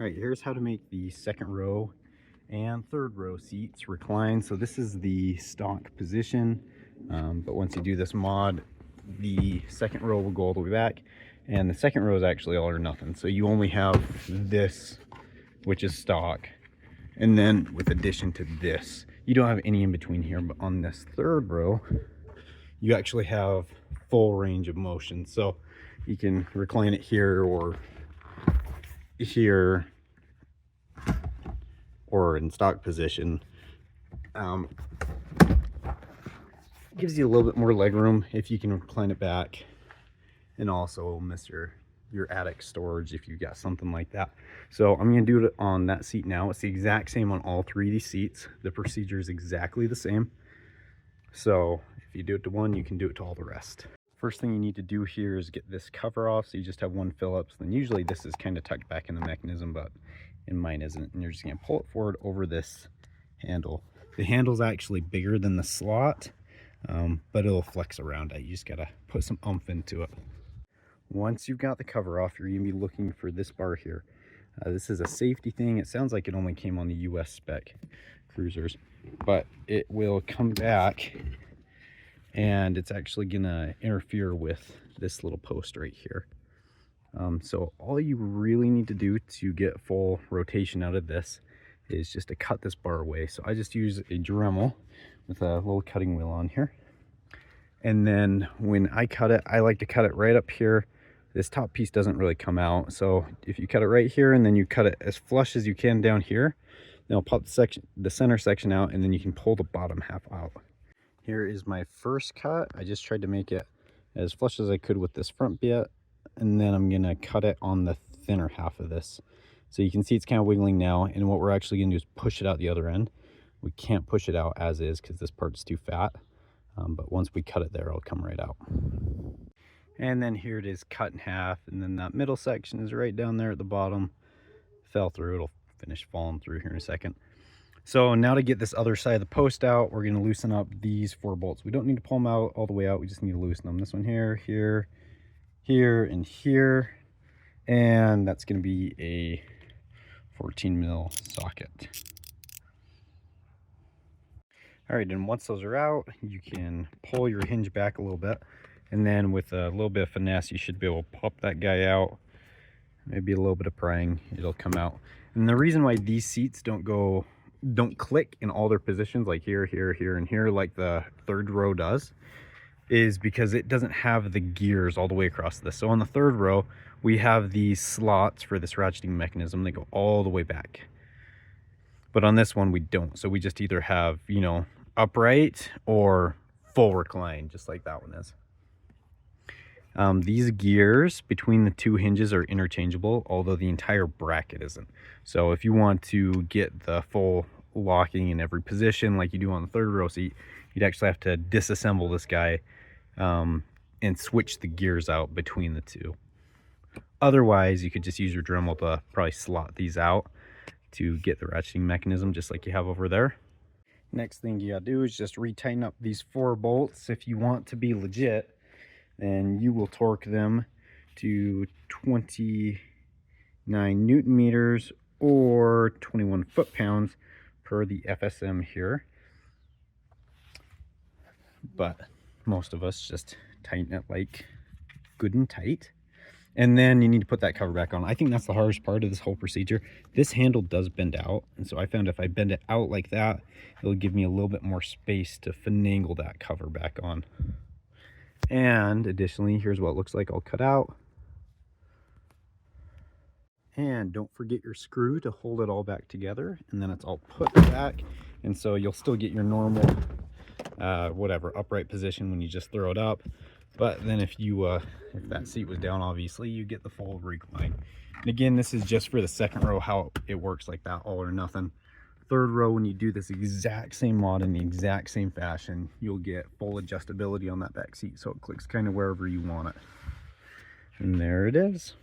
All right, here's how to make the second row and third row seats recline. So this is the stock position, but once you do this mod, the second row will go all the way back, and the second row is actually all or nothing. So you only have this, which is stock, and then with addition to this, you don't have any in between here. But on this third row, you actually have full range of motion. So you can recline it here or here or in stock position. Gives you a little bit more leg room if you can recline it back, and also miss your attic storage if you got something like that. So I'm going to do it on that seat now. It's the exact same on all three of these seats. The procedure is exactly the same. So if you do it to one, you can do it to all the rest. First thing you need to do here is get this cover off. So you just have one Phillips. Then usually this is kind of tucked back in the mechanism, but in mine isn't. And you're just going to pull it forward over this handle. The handle's actually bigger than the slot, but it'll flex around it. You just got to put some oomph into it. Once you've got the cover off, you're going to be looking for this bar here. This is a safety thing. It sounds like it only came on the US spec cruisers, but it will come back and it's actually going to interfere with this little post right here. So all you really need to do to get full rotation out of this is just to cut this bar away. So I just use a Dremel with a little cutting wheel on here. And then when I cut it, I like to cut it right up here. This top piece doesn't really come out. So if you cut it right here and then you cut it as flush as you can down here, then I'll pop the center section out, and then you can pull the bottom half out. Here is my first cut. I just tried to make it as flush as I could with this front bit, and then I'm gonna cut it on the thinner half of this. So you can see it's kind of wiggling now, and what we're actually gonna do is push it out the other end. We can't push it out as is because this part's too fat, but once we cut it there, it'll come right out. And then here it is cut in half, and then that middle section is right down there at the bottom. Fell through, it'll finish falling through here in a second. So now to get this other side of the post out, we're going to loosen up these 4 bolts. We don't need to pull them out all the way out, we just need to loosen them. This one here, here, here, and here. And that's going to be a 14 mil socket. All right, and once those are out, you can pull your hinge back a little bit. And then with a little bit of finesse, you should be able to pop that guy out. Maybe a little bit of prying, it'll come out. And the reason why these seats don't click in all their positions, like here, here, here, and here, like the third row does, is because it doesn't have the gears all the way across this. So on the third row, we have these slots for this ratcheting mechanism. They go all the way back. But on this one, we don't. So we just either have, you know, upright or full recline, just like that one is. These gears between the 2 hinges are interchangeable, although the entire bracket isn't. So if you want to get the full locking in every position like you do on the third row seat, you'd actually have to disassemble this guy and switch the gears out between the 2. Otherwise, you could just use your Dremel to probably slot these out to get the ratcheting mechanism just like you have over there. Next thing you gotta do is just retighten up these 4 bolts. If you want to be legit, then you will torque them to 29 Newton meters or 21 foot-pounds per the FSM here. But most of us just tighten it like good and tight. And then you need to put that cover back on. I think that's the hardest part of this whole procedure. This handle does bend out, and so I found if I bend it out like that, it'll give me a little bit more space to finagle that cover back on. And additionally, here's what it looks like all cut out. And don't forget your screw to hold it all back together, and then it's all put back, and so you'll still get your normal whatever upright position when you just throw it up. But then if that seat was down, obviously you get the full recline. And again, this is just for the second row, how it works like that, all or nothing. Third row, when you do this exact same mod in the exact same fashion, you'll get full adjustability on that back seat, so it clicks kind of wherever you want it. And there it is.